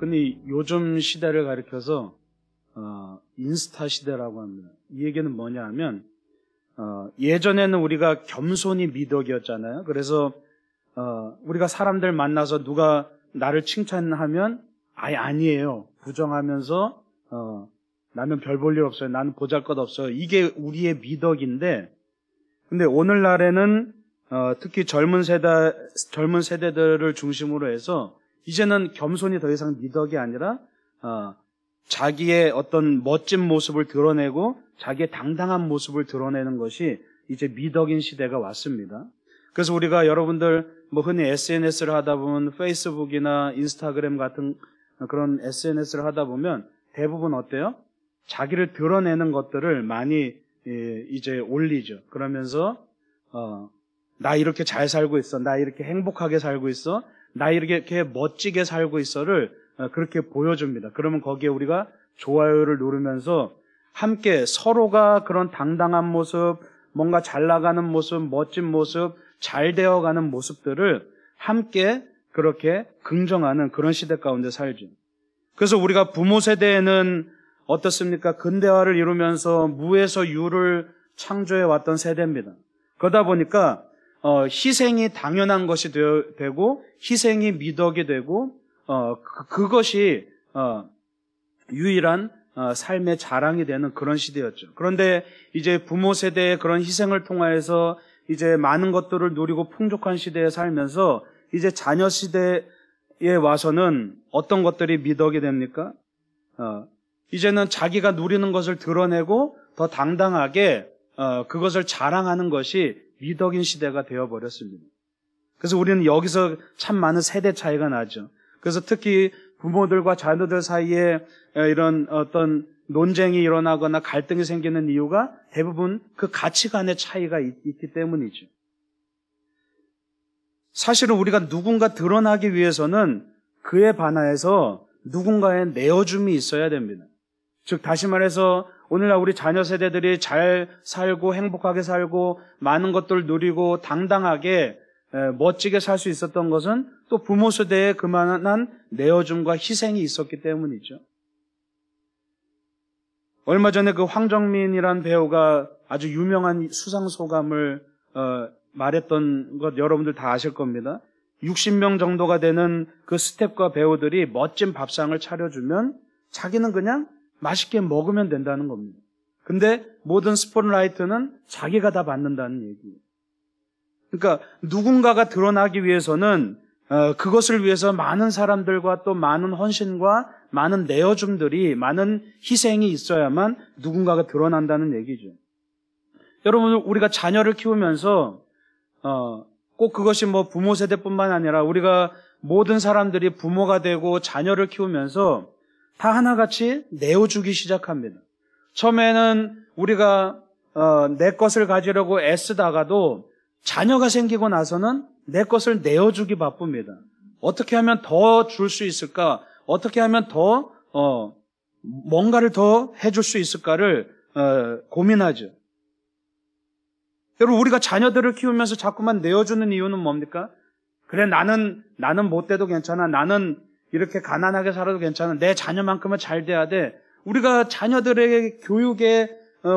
흔히 요즘 시대를 가리켜서 인스타 시대라고 합니다. 이 얘기는 뭐냐 하면 예전에는 우리가 겸손이 미덕이었잖아요. 그래서 우리가 사람들 만나서 누가 나를 칭찬하면 아니에요. 부정하면서 나는 별 볼 일 없어요. 나는 보잘것없어요. 이게 우리의 미덕인데, 근데 오늘날에는 특히 젊은 세대들을 중심으로 해서 이제는 겸손이 더 이상 미덕이 아니라 자기의 어떤 멋진 모습을 드러내고 자기의 당당한 모습을 드러내는 것이 이제 미덕인 시대가 왔습니다. 그래서 우리가 여러분들 흔히 SNS를 하다 보면 페이스북이나 인스타그램 같은 그런 SNS를 하다 보면 대부분 어때요? 자기를 드러내는 것들을 많이 이제 올리죠. 그러면서 나 이렇게 잘 살고 있어, 나 이렇게 행복하게 살고 있어, 나 이렇게 멋지게 살고 있어를 그렇게 보여줍니다. 그러면 거기에 우리가 좋아요를 누르면서 함께 서로가 그런 당당한 모습, 뭔가 잘 나가는 모습, 멋진 모습, 잘 되어가는 모습들을 함께 그렇게 긍정하는 그런 시대 가운데 살죠. 그래서 우리가 부모 세대에는 어떻습니까? 근대화를 이루면서 무에서 유를 창조해 왔던 세대입니다. 그러다 보니까 희생이 당연한 것이 되고 희생이 미덕이 되고 그것이 유일한 삶의 자랑이 되는 그런 시대였죠. 그런데 이제 부모 세대의 그런 희생을 통하여서 이제 많은 것들을 누리고 풍족한 시대에 살면서 이제 자녀 시대에 와서는 어떤 것들이 미덕이 됩니까? 이제는 자기가 누리는 것을 드러내고 더 당당하게 그것을 자랑하는 것이 미덕인 시대가 되어버렸습니다. 그래서 우리는 여기서 참 많은 세대 차이가 나죠. 그래서 특히 부모들과 자녀들 사이에 이런 어떤 논쟁이 일어나거나 갈등이 생기는 이유가 대부분 그 가치관의 차이가 있기 때문이죠. 사실은 우리가 누군가 드러나기 위해서는 그에 반하여서 누군가의 내어줌이 있어야 됩니다. 즉 다시 말해서 오늘날 우리 자녀 세대들이 잘 살고 행복하게 살고 많은 것들을 누리고 당당하게 멋지게 살 수 있었던 것은 또 부모 세대에 그만한 내어줌과 희생이 있었기 때문이죠. 얼마 전에 그 황정민이란 배우가 아주 유명한 수상소감을 말했던 것 여러분들 다 아실 겁니다. 60명 정도가 되는 그 스태프과 배우들이 멋진 밥상을 차려주면 자기는 그냥 맛있게 먹으면 된다는 겁니다. 근데 모든 스포트라이트는 자기가 다 받는다는 얘기예요. 그러니까 누군가가 드러나기 위해서는 그것을 위해서 많은 사람들과 또 많은 헌신과 많은 내어줌들이 많은 희생이 있어야만 누군가가 드러난다는 얘기죠. 여러분 우리가 자녀를 키우면서 꼭 그것이 부모 세대뿐만 아니라 우리가 모든 사람들이 부모가 되고 자녀를 키우면서 다 하나같이 내어주기 시작합니다. 처음에는 우리가 내 것을 가지려고 애쓰다가도 자녀가 생기고 나서는 내 것을 내어주기 바쁩니다. 어떻게 하면 더 줄 수 있을까? 어떻게 하면 더 뭔가를 더 해줄 수 있을까를 고민하죠. 여러분 우리가 자녀들을 키우면서 자꾸만 내어주는 이유는 뭡니까? 그래 나는 못 돼도 괜찮아. 나는 이렇게 가난하게 살아도 괜찮아. 내 자녀만큼은 잘 돼야 돼. 우리가 자녀들에게 교육에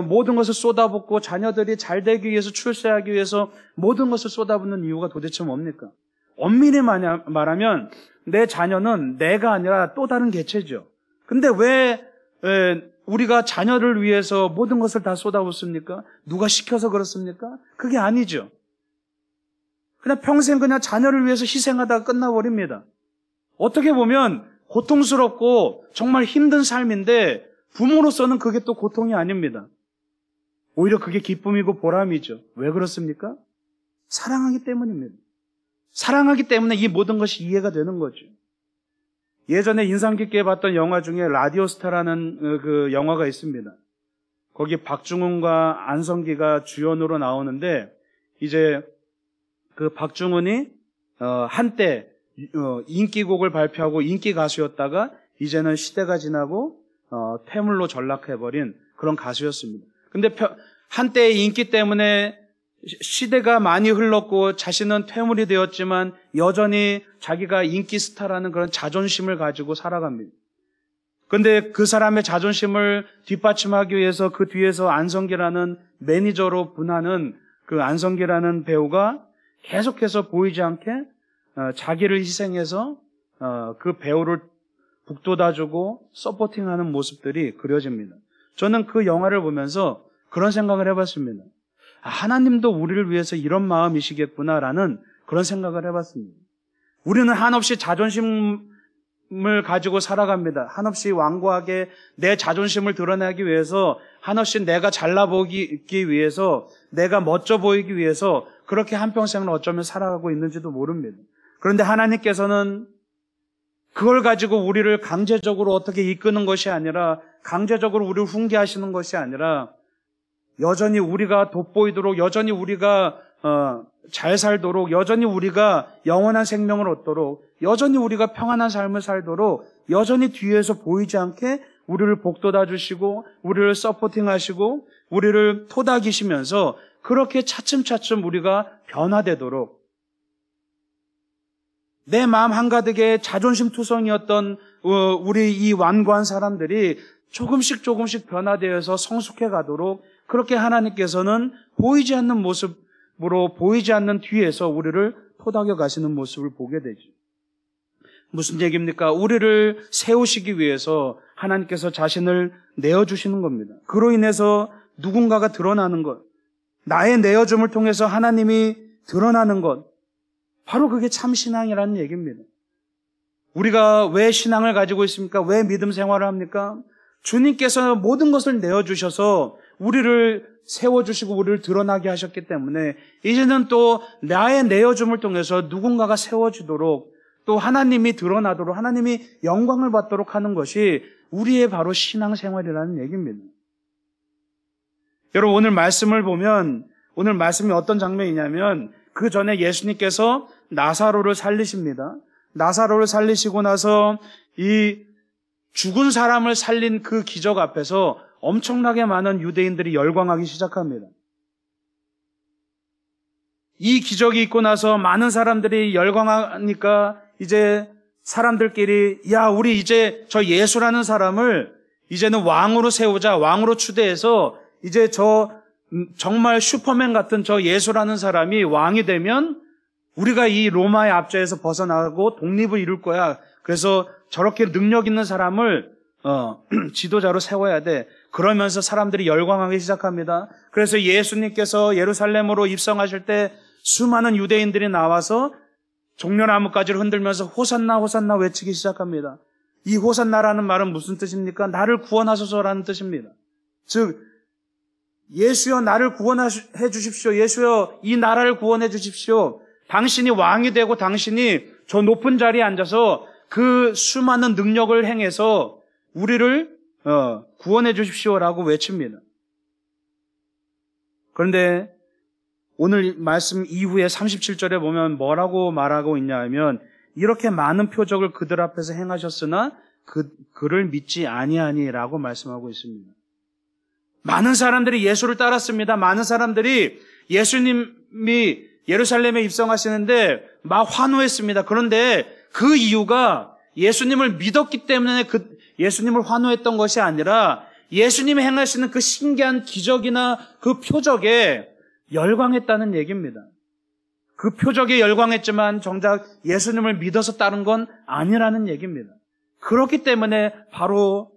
모든 것을 쏟아붓고 자녀들이 잘 되기 위해서 출세하기 위해서 모든 것을 쏟아붓는 이유가 도대체 뭡니까? 엄밀히 말하면 내 자녀는 내가 아니라 또 다른 개체죠. 근데 왜 우리가 자녀를 위해서 모든 것을 다 쏟아붓습니까? 누가 시켜서 그렇습니까? 그게 아니죠. 그냥 평생 그냥 자녀를 위해서 희생하다가 끝나버립니다. 어떻게 보면 고통스럽고 정말 힘든 삶인데 부모로서는 그게 또 고통이 아닙니다. 오히려 그게 기쁨이고 보람이죠. 왜 그렇습니까? 사랑하기 때문입니다. 사랑하기 때문에 이 모든 것이 이해가 되는 거죠. 예전에 인상 깊게 봤던 영화 중에 라디오스타라는 그 영화가 있습니다. 거기 박중훈과 안성기가 주연으로 나오는데 이제 그 박중훈이 한때 인기곡을 발표하고 인기 가수였다가 이제는 시대가 지나고 퇴물로 전락해버린 그런 가수였습니다. 근데 한때의 인기 때문에 시대가 많이 흘렀고 자신은 퇴물이 되었지만 여전히 자기가 인기 스타라는 그런 자존심을 가지고 살아갑니다. 그런데 그 사람의 자존심을 뒷받침하기 위해서 그 뒤에서 안성기라는 매니저로 분하는 그 안성기라는 배우가 계속해서 보이지 않게 자기를 희생해서 그 배우를 북돋아주고 서포팅하는 모습들이 그려집니다. 저는 그 영화를 보면서 그런 생각을 해봤습니다. 하나님도 우리를 위해서 이런 마음이시겠구나라는 그런 생각을 해봤습니다. 우리는 한없이 자존심을 가지고 살아갑니다. 한없이 완고하게 내 자존심을 드러내기 위해서, 한없이 내가 잘나 보이기 위해서, 내가 멋져 보이기 위해서 그렇게 한평생을 어쩌면 살아가고 있는지도 모릅니다. 그런데 하나님께서는 그걸 가지고 우리를 강제적으로 어떻게 이끄는 것이 아니라, 강제적으로 우리를 훈계하시는 것이 아니라, 여전히 우리가 돋보이도록, 여전히 우리가 잘 살도록, 여전히 우리가 영원한 생명을 얻도록, 여전히 우리가 평안한 삶을 살도록 여전히 뒤에서 보이지 않게 우리를 복돋아 주시고 우리를 서포팅하시고 우리를 토닥이시면서 그렇게 차츰차츰 우리가 변화되도록, 내 마음 한가득에 자존심 투성이었던 우리 이 완고한 사람들이 조금씩 변화되어서 성숙해 가도록, 그렇게 하나님께서는 보이지 않는 모습으로, 보이지 않는 뒤에서 우리를 토닥여 가시는 모습을 보게 되죠. 무슨 얘기입니까? 우리를 세우시기 위해서 하나님께서 자신을 내어주시는 겁니다. 그로 인해서 누군가가 드러나는 것, 나의 내어줌을 통해서 하나님이 드러나는 것, 바로 그게 참 신앙이라는 얘기입니다. 우리가 왜 신앙을 가지고 있습니까? 왜 믿음 생활을 합니까? 주님께서 모든 것을 내어주셔서 우리를 세워주시고 우리를 드러나게 하셨기 때문에 이제는 또 나의 내어줌을 통해서 누군가가 세워지도록, 또 하나님이 드러나도록, 하나님이 영광을 받도록 하는 것이 우리의 바로 신앙생활이라는 얘기입니다. 여러분, 오늘 말씀을 보면, 오늘 말씀이 어떤 장면이냐면, 그 전에 예수님께서 나사로를 살리십니다. 나사로를 살리시고 나서 이 죽은 사람을 살린 그 기적 앞에서 엄청나게 많은 유대인들이 열광하기 시작합니다. 이 기적이 있고 나서 많은 사람들이 열광하니까 이제 사람들끼리, 야, 우리 이제 저 예수라는 사람을 이제는 왕으로 세우자, 왕으로 추대해서 이제 정말 슈퍼맨 같은 저 예수라는 사람이 왕이 되면 우리가 이 로마의 압제에서 벗어나고 독립을 이룰 거야. 그래서 저렇게 능력 있는 사람을 지도자로 세워야 돼. 그러면서 사람들이 열광하기 시작합니다. 그래서 예수님께서 예루살렘으로 입성하실 때 수많은 유대인들이 나와서 종려나무까지를 흔들면서 호산나 호산나 외치기 시작합니다. 이 호산나라는 말은 무슨 뜻입니까? 나를 구원하소서라는 뜻입니다. 즉, 예수여 나를 구원해 주십시오. 예수여 이 나라를 구원해 주십시오. 당신이 왕이 되고 당신이 저 높은 자리에 앉아서 그 수많은 능력을 행해서 우리를 구원해 주십시오라고 외칩니다. 그런데 오늘 말씀 이후에 37절에 보면 뭐라고 말하고 있냐 하면, 이렇게 많은 표적을 그들 앞에서 행하셨으나 그를 믿지 아니하니라고 말씀하고 있습니다. 많은 사람들이 예수를 따랐습니다. 많은 사람들이 예수님이 예루살렘에 입성하시는데 막 환호했습니다. 그런데 그 이유가 예수님을 믿었기 때문에 예수님을 환호했던 것이 아니라 예수님이 행하시는 그 신기한 기적이나 그 표적에 열광했다는 얘기입니다. 그 표적에 열광했지만 정작 예수님을 믿어서 따른 건 아니라는 얘기입니다. 그렇기 때문에 바로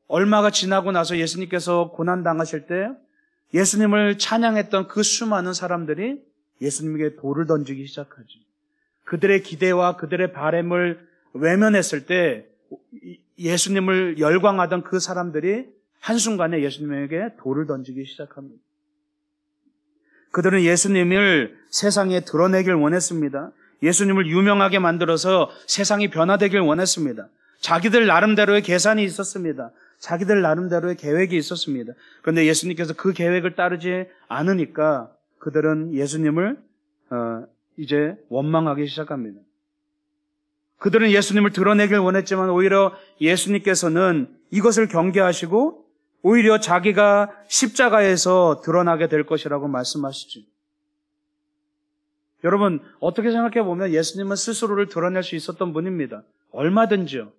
얼마가 지나고 나서 예수님께서 고난당하실 때 예수님을 찬양했던 그 수많은 사람들이 예수님에게 돌을 던지기 시작하죠. 그들의 기대와 그들의 바램을 외면했을 때 예수님을 열광하던 그 사람들이 한순간에 예수님에게 돌을 던지기 시작합니다. 그들은 예수님을 세상에 드러내길 원했습니다. 예수님을 유명하게 만들어서 세상이 변화되길 원했습니다. 자기들 나름대로의 계산이 있었습니다. 자기들 나름대로의 계획이 있었습니다. 그런데 예수님께서 그 계획을 따르지 않으니까 그들은 예수님을 이제 원망하기 시작합니다. 그들은 예수님을 드러내길 원했지만 오히려 예수님께서는 이것을 경계하시고 오히려 자기가 십자가에서 드러나게 될 것이라고 말씀하시죠. 여러분, 어떻게 생각해 보면 예수님은 스스로를 드러낼 수 있었던 분입니다. 얼마든지요.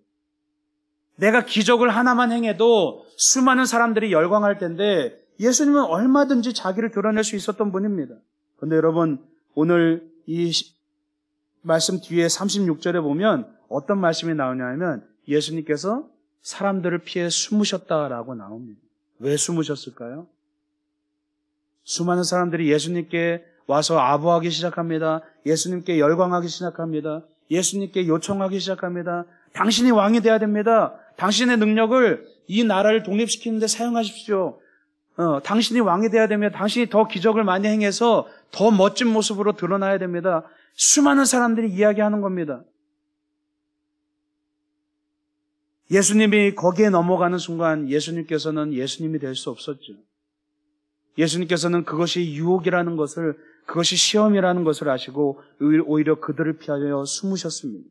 내가 기적을 하나만 행해도 수많은 사람들이 열광할 텐데 예수님은 얼마든지 자기를 드러낼 수 있었던 분입니다. 그런데 여러분, 오늘 이 말씀 뒤에 36절에 보면 어떤 말씀이 나오냐면 예수님께서 사람들을 피해 숨으셨다라고 나옵니다. 왜 숨으셨을까요? 수많은 사람들이 예수님께 와서 아부하기 시작합니다. 예수님께 열광하기 시작합니다. 예수님께 요청하기 시작합니다. 당신이 왕이 돼야 됩니다. 당신의 능력을 이 나라를 독립시키는 데 사용하십시오. 당신이 왕이 돼야 됩니다. 당신이 더 기적을 많이 행해서 더 멋진 모습으로 드러나야 됩니다. 수많은 사람들이 이야기하는 겁니다. 예수님이 거기에 넘어가는 순간 예수님께서는 예수님이 될 수 없었죠. 예수님께서는 그것이 유혹이라는 것을, 그것이 시험이라는 것을 아시고 오히려 그들을 피하여 숨으셨습니다.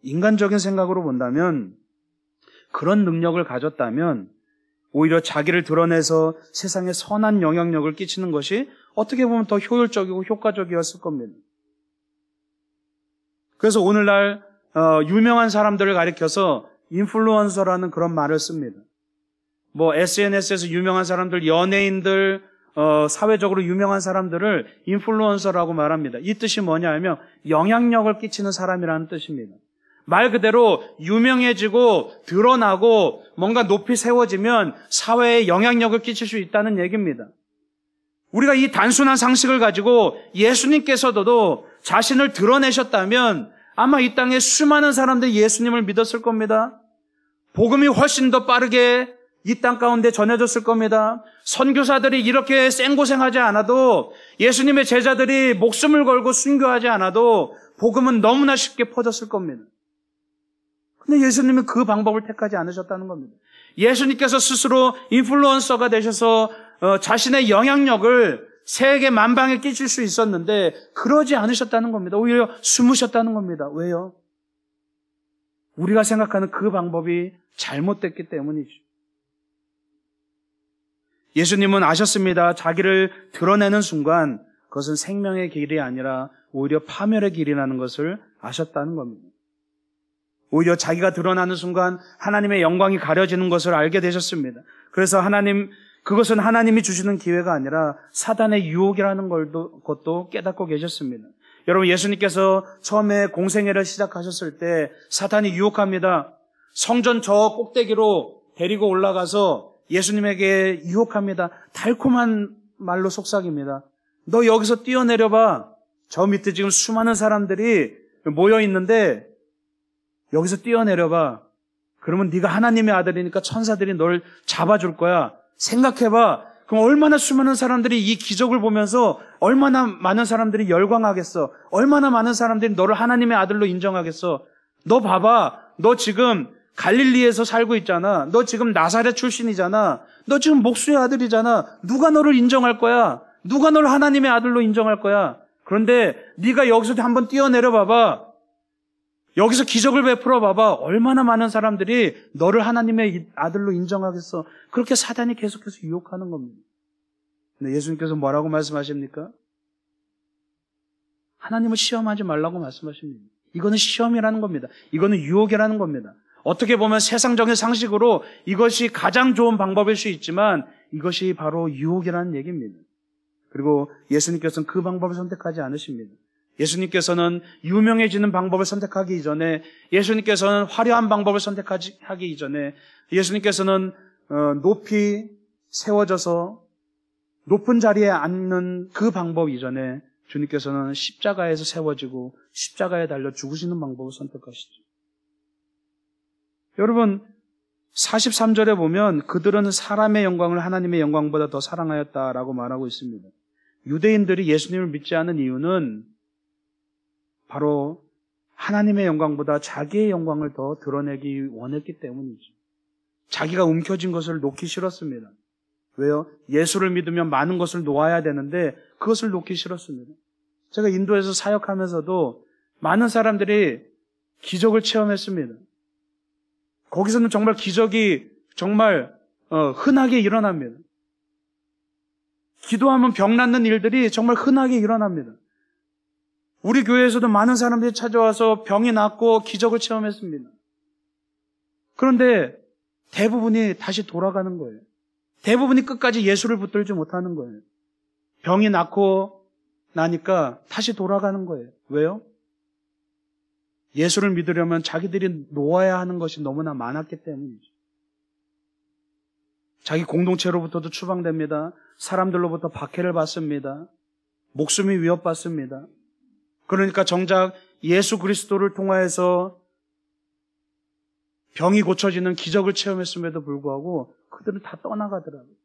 인간적인 생각으로 본다면 그런 능력을 가졌다면 오히려 자기를 드러내서 세상에 선한 영향력을 끼치는 것이 어떻게 보면 더 효율적이고 효과적이었을 겁니다. 그래서 오늘날 유명한 사람들을 가리켜서 인플루언서라는 그런 말을 씁니다. SNS에서 유명한 사람들, 연예인들, 사회적으로 유명한 사람들을 인플루언서라고 말합니다. 이 뜻이 뭐냐 하면 영향력을 끼치는 사람이라는 뜻입니다. 말 그대로 유명해지고 드러나고 뭔가 높이 세워지면 사회에 영향력을 끼칠 수 있다는 얘기입니다. 우리가 이 단순한 상식을 가지고 예수님께서도 자신을 드러내셨다면 아마 이 땅에 수많은 사람들이 예수님을 믿었을 겁니다. 복음이 훨씬 더 빠르게 이 땅 가운데 전해졌을 겁니다. 선교사들이 이렇게 생고생하지 않아도, 예수님의 제자들이 목숨을 걸고 순교하지 않아도 복음은 너무나 쉽게 퍼졌을 겁니다. 근데 예수님은 그 방법을 택하지 않으셨다는 겁니다. 예수님께서 스스로 인플루언서가 되셔서 자신의 영향력을 세계 만방에 끼칠 수 있었는데 그러지 않으셨다는 겁니다. 오히려 숨으셨다는 겁니다. 왜요? 우리가 생각하는 그 방법이 잘못됐기 때문이죠. 예수님은 아셨습니다. 자기를 드러내는 순간 그것은 생명의 길이 아니라 오히려 파멸의 길이라는 것을 아셨다는 겁니다. 오히려 자기가 드러나는 순간 하나님의 영광이 가려지는 것을 알게 되셨습니다. 그래서 그것은 하나님이 주시는 기회가 아니라 사단의 유혹이라는 것도 깨닫고 계셨습니다. 여러분, 예수님께서 처음에 공생애를 시작하셨을 때 사탄이 유혹합니다. 성전 저 꼭대기로 데리고 올라가서 예수님에게 유혹합니다. 달콤한 말로 속삭입니다. 너 여기서 뛰어내려봐. 저 밑에 지금 수많은 사람들이 모여 있는데 여기서 뛰어내려봐. 그러면 네가 하나님의 아들이니까 천사들이 널 잡아줄 거야. 생각해봐. 그럼 얼마나 수많은 사람들이 이 기적을 보면서 얼마나 많은 사람들이 열광하겠어. 얼마나 많은 사람들이 너를 하나님의 아들로 인정하겠어. 너 봐봐. 너 지금 갈릴리에서 살고 있잖아. 너 지금 나사렛 출신이잖아. 너 지금 목수의 아들이잖아. 누가 너를 인정할 거야? 누가 너를 하나님의 아들로 인정할 거야? 그런데 네가 여기서 한번 뛰어내려 봐봐. 여기서 기적을 베풀어 봐봐. 얼마나 많은 사람들이 너를 하나님의 아들로 인정하겠어. 그렇게 사단이 계속해서 유혹하는 겁니다. 근데 예수님께서 뭐라고 말씀하십니까? 하나님을 시험하지 말라고 말씀하십니다. 이거는 시험이라는 겁니다. 이거는 유혹이라는 겁니다. 어떻게 보면 세상적인 상식으로 이것이 가장 좋은 방법일 수 있지만 이것이 바로 유혹이라는 얘기입니다. 그리고 예수님께서는 그 방법을 선택하지 않으십니다. 예수님께서는 유명해지는 방법을 선택하기 이전에, 예수님께서는 화려한 방법을 선택하기 이전에, 예수님께서는 높이 세워져서 높은 자리에 앉는 그 방법 이전에 주님께서는 십자가에서 세워지고 십자가에 달려 죽으시는 방법을 선택하시죠. 여러분, 43절에 보면 그들은 사람의 영광을 하나님의 영광보다 더 사랑하였다라고 말하고 있습니다. 유대인들이 예수님을 믿지 않은 이유는 바로 하나님의 영광보다 자기의 영광을 더 드러내기 원했기 때문이죠. 자기가 움켜쥔 것을 놓기 싫었습니다. 왜요? 예수를 믿으면 많은 것을 놓아야 되는데 그것을 놓기 싫었습니다. 제가 인도에서 사역하면서도 많은 사람들이 기적을 체험했습니다. 거기서는 정말 기적이 정말 흔하게 일어납니다. 기도하면 병 낫는 일들이 정말 흔하게 일어납니다. 우리 교회에서도 많은 사람들이 찾아와서 병이 낫고 기적을 체험했습니다. 그런데 대부분이 다시 돌아가는 거예요. 대부분이 끝까지 예수를 붙들지 못하는 거예요. 병이 낫고 나니까 다시 돌아가는 거예요. 왜요? 예수를 믿으려면 자기들이 놓아야 하는 것이 너무나 많았기 때문이죠. 자기 공동체로부터도 추방됩니다. 사람들로부터 박해를 받습니다. 목숨이 위협받습니다. 그러니까 정작 예수 그리스도를 통하여서 병이 고쳐지는 기적을 체험했음에도 불구하고 그들은 다 떠나가더라고요.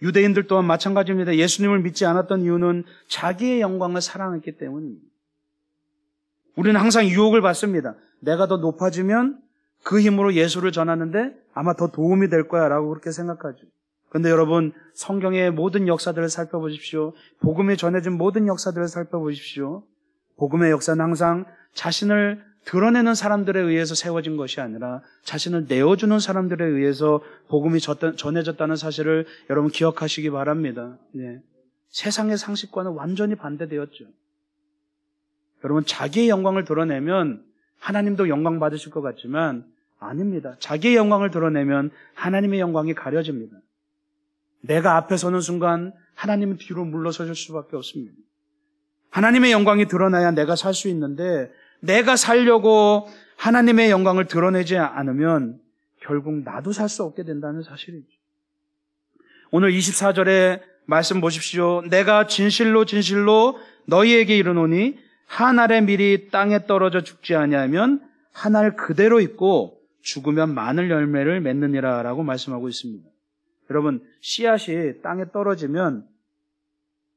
유대인들 또한 마찬가지입니다. 예수님을 믿지 않았던 이유는 자기의 영광을 사랑했기 때문입니다. 우리는 항상 유혹을 받습니다. 내가 더 높아지면 그 힘으로 예수를 전하는데 아마 더 도움이 될 거야 라고 그렇게 생각하죠. 그런데 여러분, 성경의 모든 역사들을 살펴보십시오. 복음이 전해진 모든 역사들을 살펴보십시오. 복음의 역사는 항상 자신을 드러내는 사람들에 의해서 세워진 것이 아니라 자신을 내어주는 사람들에 의해서 복음이 전해졌다는 사실을 여러분 기억하시기 바랍니다. 네. 세상의 상식과는 완전히 반대되었죠. 여러분, 자기의 영광을 드러내면 하나님도 영광 받으실 것 같지만 아닙니다. 자기의 영광을 드러내면 하나님의 영광이 가려집니다. 내가 앞에 서는 순간 하나님은 뒤로 물러서실 수밖에 없습니다. 하나님의 영광이 드러나야 내가 살 수 있는데 내가 살려고 하나님의 영광을 드러내지 않으면 결국 나도 살 수 없게 된다는 사실이죠. 오늘 24절에 말씀 보십시오. 내가 진실로 진실로 너희에게 이르노니 한 알의 밀이 땅에 떨어져 죽지 아니하면 한 알 그대로 있고 죽으면 많은 열매를 맺느니라 라고 말씀하고 있습니다. 여러분, 씨앗이 땅에 떨어지면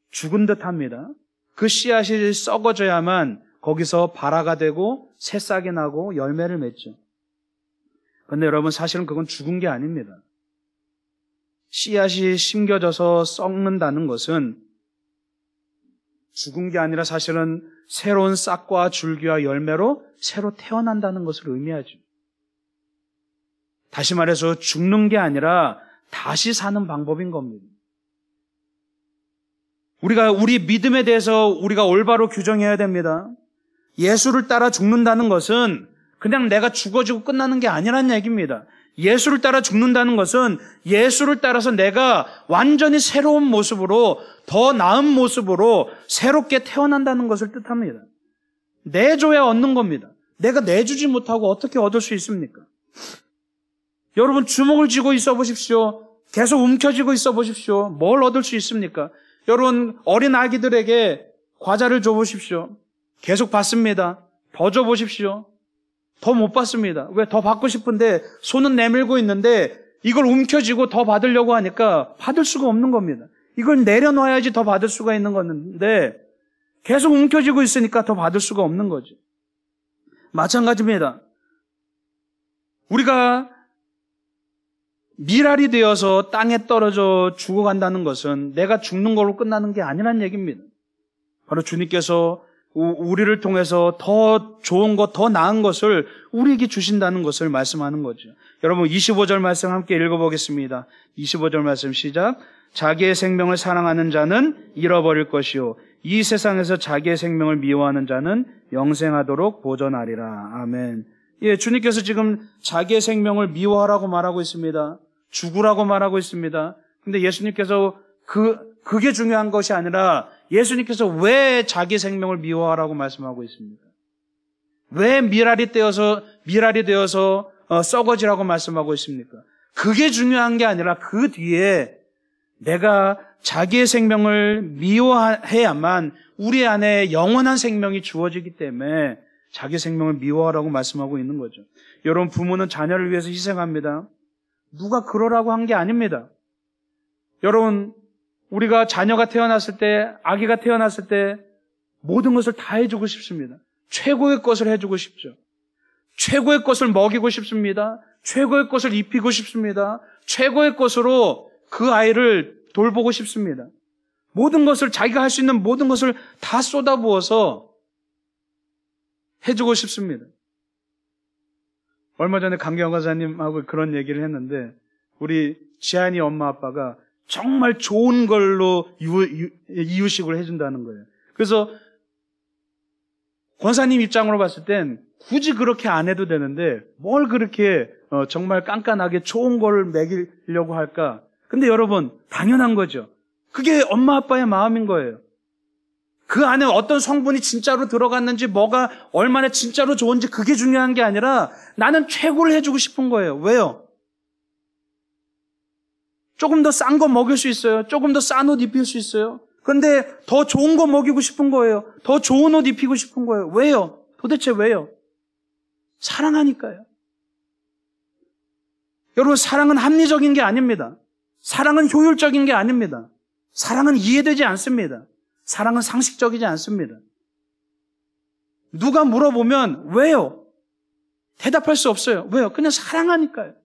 죽은 듯 합니다. 그 씨앗이 썩어져야만 거기서 발화가 되고 새싹이 나고 열매를 맺죠. 그런데 여러분, 사실은 그건 죽은 게 아닙니다. 씨앗이 심겨져서 썩는다는 것은 죽은 게 아니라 사실은 새로운 싹과 줄기와 열매로 새로 태어난다는 것을 의미하죠. 다시 말해서 죽는 게 아니라 다시 사는 방법인 겁니다. 우리 믿음에 대해서 우리가 올바로 규정해야 됩니다. 예수를 따라 죽는다는 것은 그냥 내가 죽어지고 끝나는 게 아니라는 얘기입니다. 예수를 따라 죽는다는 것은 예수를 따라서 내가 완전히 새로운 모습으로, 더 나은 모습으로 새롭게 태어난다는 것을 뜻합니다. 내줘야 얻는 겁니다. 내가 내주지 못하고 어떻게 얻을 수 있습니까? 여러분, 주먹을 쥐고 있어 보십시오. 계속 움켜쥐고 있어 보십시오. 뭘 얻을 수 있습니까? 여러분, 어린 아기들에게 과자를 줘보십시오. 계속 받습니다. 더 줘보십시오. 더 못 받습니다. 왜? 더 받고 싶은데 손은 내밀고 있는데 이걸 움켜쥐고 더 받으려고 하니까 받을 수가 없는 겁니다. 이걸 내려놔야지 더 받을 수가 있는 건데 계속 움켜쥐고 있으니까 더 받을 수가 없는 거죠. 마찬가지입니다. 우리가 밀알이 되어서 땅에 떨어져 죽어간다는 것은 내가 죽는 걸로 끝나는 게 아니란 얘기입니다. 바로 주님께서 우리를 통해서 더 좋은 것, 더 나은 것을 우리에게 주신다는 것을 말씀하는 거죠. 여러분, 25절 말씀 함께 읽어보겠습니다. 25절 말씀 시작. 자기의 생명을 사랑하는 자는 잃어버릴 것이요 이 세상에서 자기의 생명을 미워하는 자는 영생하도록 보존하리라. 아멘. 예, 주님께서 지금 자기의 생명을 미워하라고 말하고 있습니다. 죽으라고 말하고 있습니다. 근데 예수님께서 그게 중요한 것이 아니라 예수님께서 왜 자기 생명을 미워하라고 말씀하고 있습니까? 왜 밀알이 되어서 썩어지라고 말씀하고 있습니까? 그게 중요한 게 아니라 그 뒤에 내가 자기의 생명을 미워해야만 우리 안에 영원한 생명이 주어지기 때문에 자기 생명을 미워하라고 말씀하고 있는 거죠. 여러분, 부모는 자녀를 위해서 희생합니다. 누가 그러라고 한 게 아닙니다. 여러분, 우리가 자녀가 태어났을 때, 아기가 태어났을 때 모든 것을 다 해주고 싶습니다. 최고의 것을 해주고 싶죠. 최고의 것을 먹이고 싶습니다. 최고의 것을 입히고 싶습니다. 최고의 것으로 그 아이를 돌보고 싶습니다. 모든 것을, 자기가 할 수 있는 모든 것을 다 쏟아부어서 해주고 싶습니다. 얼마 전에 강경 과사님하고 그런 얘기를 했는데 우리 지한이 엄마 아빠가 정말 좋은 걸로 이유식을 해준다는 거예요. 그래서 권사님 입장으로 봤을 땐 굳이 그렇게 안 해도 되는데 뭘 그렇게 정말 깐깐하게 좋은 걸 먹이려고 할까? 근데 여러분 당연한 거죠. 그게 엄마 아빠의 마음인 거예요. 그 안에 어떤 성분이 진짜로 들어갔는지 뭐가 얼마나 진짜로 좋은지 그게 중요한 게 아니라 나는 최고를 해주고 싶은 거예요. 왜요? 조금 더 싼 거 먹일 수 있어요. 조금 더 싼 옷 입힐 수 있어요. 그런데 더 좋은 거 먹이고 싶은 거예요. 더 좋은 옷 입히고 싶은 거예요. 왜요? 도대체 왜요? 사랑하니까요. 여러분, 사랑은 합리적인 게 아닙니다. 사랑은 효율적인 게 아닙니다. 사랑은 이해되지 않습니다. 사랑은 상식적이지 않습니다. 누가 물어보면 왜요? 대답할 수 없어요. 왜요? 그냥 사랑하니까요.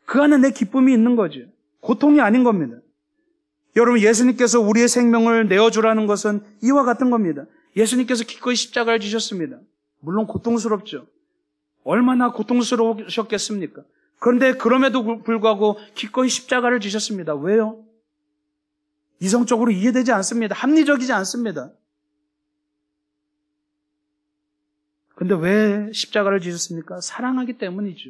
그 안에 내 기쁨이 있는 거죠. 고통이 아닌 겁니다. 여러분, 예수님께서 우리의 생명을 내어주라는 것은 이와 같은 겁니다. 예수님께서 기꺼이 십자가를 지셨습니다. 물론 고통스럽죠. 얼마나 고통스러우셨겠습니까? 그런데 그럼에도 불구하고 기꺼이 십자가를 지셨습니다. 왜요? 이성적으로 이해되지 않습니다. 합리적이지 않습니다. 근데 왜 십자가를 지셨습니까? 사랑하기 때문이죠.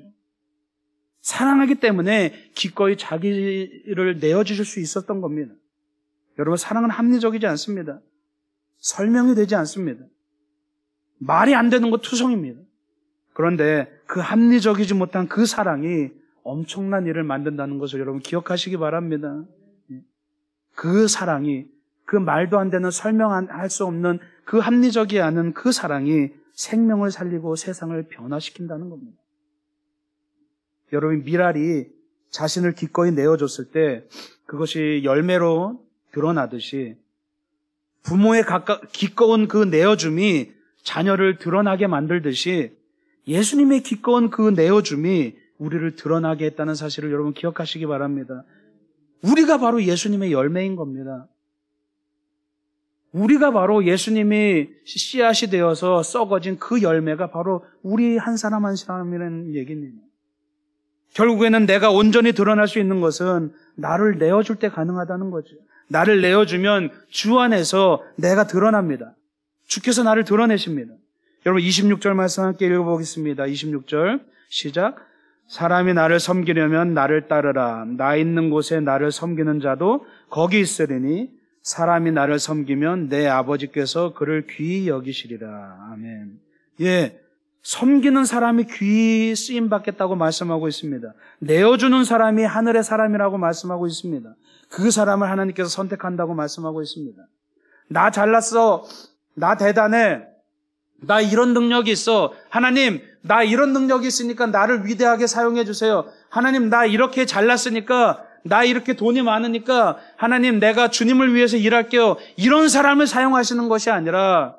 사랑하기 때문에 기꺼이 자기를 내어주실 수 있었던 겁니다. 여러분, 사랑은 합리적이지 않습니다. 설명이 되지 않습니다. 말이 안 되는 거 투성입니다. 그런데 그 합리적이지 못한 그 사랑이 엄청난 일을 만든다는 것을 여러분 기억하시기 바랍니다. 그 사랑이, 그 말도 안 되는 설명할 수 없는 그 합리적이 않은 그 사랑이 생명을 살리고 세상을 변화시킨다는 겁니다. 여러분, 미랄이 자신을 기꺼이 내어줬을 때 그것이 열매로 드러나듯이 부모의 기꺼운 그 내어줌이 자녀를 드러나게 만들듯이 예수님의 기꺼운 그 내어줌이 우리를 드러나게 했다는 사실을 여러분 기억하시기 바랍니다. 우리가 바로 예수님의 열매인 겁니다. 우리가 바로 예수님이 씨앗이 되어서 썩어진 그 열매가 바로 우리 한 사람 한 사람이라는 얘기입니다. 결국에는 내가 온전히 드러날 수 있는 것은 나를 내어줄 때 가능하다는 거죠. 나를 내어주면 주 안에서 내가 드러납니다. 주께서 나를 드러내십니다. 여러분 26절 말씀 함께 읽어보겠습니다. 26절 시작. 사람이 나를 섬기려면 나를 따르라. 나 있는 곳에 나를 섬기는 자도 거기 있으리니 사람이 나를 섬기면 내 아버지께서 그를 귀히 여기시리라. 아멘. 예, 섬기는 사람이 귀히 쓰임 받겠다고 말씀하고 있습니다. 내어주는 사람이 하늘의 사람이라고 말씀하고 있습니다. 그 사람을 하나님께서 선택한다고 말씀하고 있습니다. 나 잘났어. 나 대단해. 나 이런 능력이 있어. 하나님, 나 이런 능력이 있으니까 나를 위대하게 사용해 주세요. 하나님, 나 이렇게 잘났으니까, 나 이렇게 돈이 많으니까 하나님, 내가 주님을 위해서 일할게요. 이런 사람을 사용하시는 것이 아니라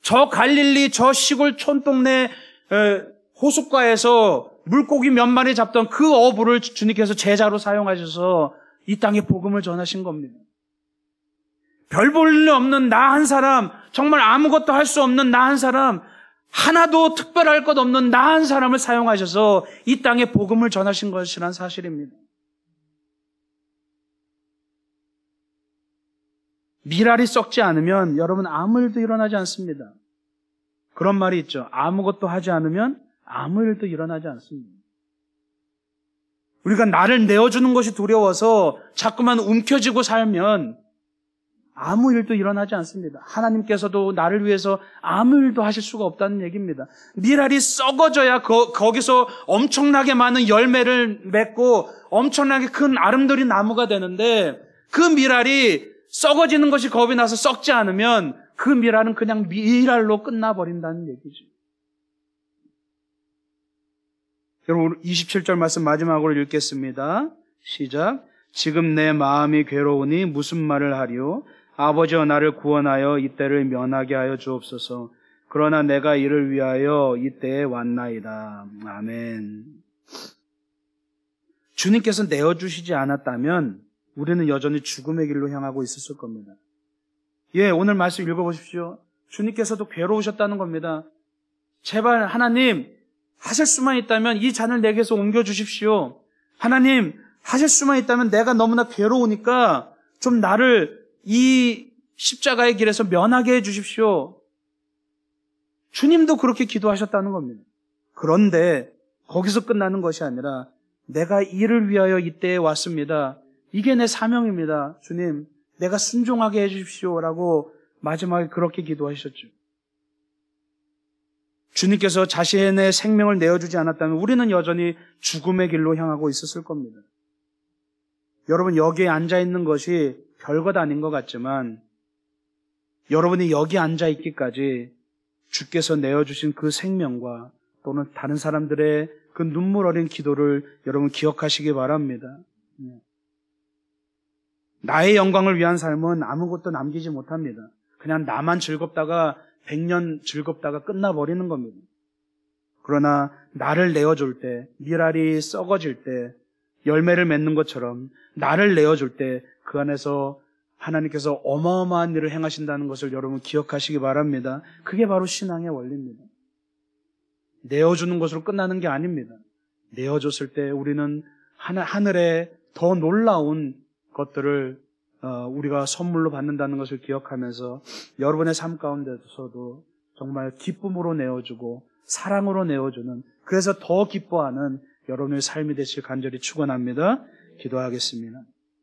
저 갈릴리 저 시골 촌동네 호숫가에서 물고기 몇 마리 잡던 그 어부를 주님께서 제자로 사용하셔서 이 땅에 복음을 전하신 겁니다. 별 볼 일 없는 나 한 사람, 정말 아무것도 할 수 없는 나 한 사람, 하나도 특별할 것 없는 나 한 사람을 사용하셔서 이 땅에 복음을 전하신 것이란 사실입니다. 미랄이 썩지 않으면 여러분 아무 일도 일어나지 않습니다. 그런 말이 있죠. 아무것도 하지 않으면 아무 일도 일어나지 않습니다. 우리가 나를 내어주는 것이 두려워서 자꾸만 움켜쥐고 살면 아무 일도 일어나지 않습니다. 하나님께서도 나를 위해서 아무 일도 하실 수가 없다는 얘기입니다. 미랄이 썩어져야 거기서 엄청나게 많은 열매를 맺고 엄청나게 큰 아름드린 나무가 되는데 그 미랄이 썩어지는 것이 겁이 나서 썩지 않으면 그 미랄은 그냥 미랄로 끝나버린다는 얘기죠. 여러분 27절 말씀 마지막으로 읽겠습니다. 시작. 지금 내 마음이 괴로우니 무슨 말을 하리요? 아버지여 나를 구원하여 이때를 면하게 하여 주옵소서. 그러나 내가 이를 위하여 이때에 왔나이다. 아멘. 주님께서 내어주시지 않았다면 우리는 여전히 죽음의 길로 향하고 있었을 겁니다. 예, 오늘 말씀 읽어보십시오. 주님께서도 괴로우셨다는 겁니다. 제발 하나님, 하실 수만 있다면 이 잔을 내게서 옮겨주십시오. 하나님, 하실 수만 있다면 내가 너무나 괴로우니까 좀 나를 이 십자가의 길에서 면하게 해주십시오. 주님도 그렇게 기도하셨다는 겁니다. 그런데 거기서 끝나는 것이 아니라 내가 이를 위하여 이때에 왔습니다. 이게 내 사명입니다. 주님, 내가 순종하게 해주십시오라고 마지막에 그렇게 기도하셨죠. 주님께서 자신의 생명을 내어주지 않았다면 우리는 여전히 죽음의 길로 향하고 있었을 겁니다. 여러분, 여기에 앉아있는 것이 별것 아닌 것 같지만 여러분이 여기 앉아있기까지 주께서 내어주신 그 생명과 또는 다른 사람들의 그 눈물 어린 기도를 여러분 기억하시기 바랍니다. 나의 영광을 위한 삶은 아무것도 남기지 못합니다. 그냥 나만 즐겁다가 100년 즐겁다가 끝나버리는 겁니다. 그러나 나를 내어줄 때, 밀알이 썩어질 때, 열매를 맺는 것처럼 나를 내어줄 때 그 안에서 하나님께서 어마어마한 일을 행하신다는 것을 여러분 기억하시기 바랍니다. 그게 바로 신앙의 원리입니다. 내어주는 것으로 끝나는 게 아닙니다. 내어줬을 때 우리는 하늘에 더 놀라운 것들을 우리가 선물로 받는다는 것을 기억하면서 여러분의 삶 가운데서도 정말 기쁨으로 내어주고 사랑으로 내어주는, 그래서 더 기뻐하는 여러분의 삶이 되실 간절히 축원합니다. 기도하겠습니다.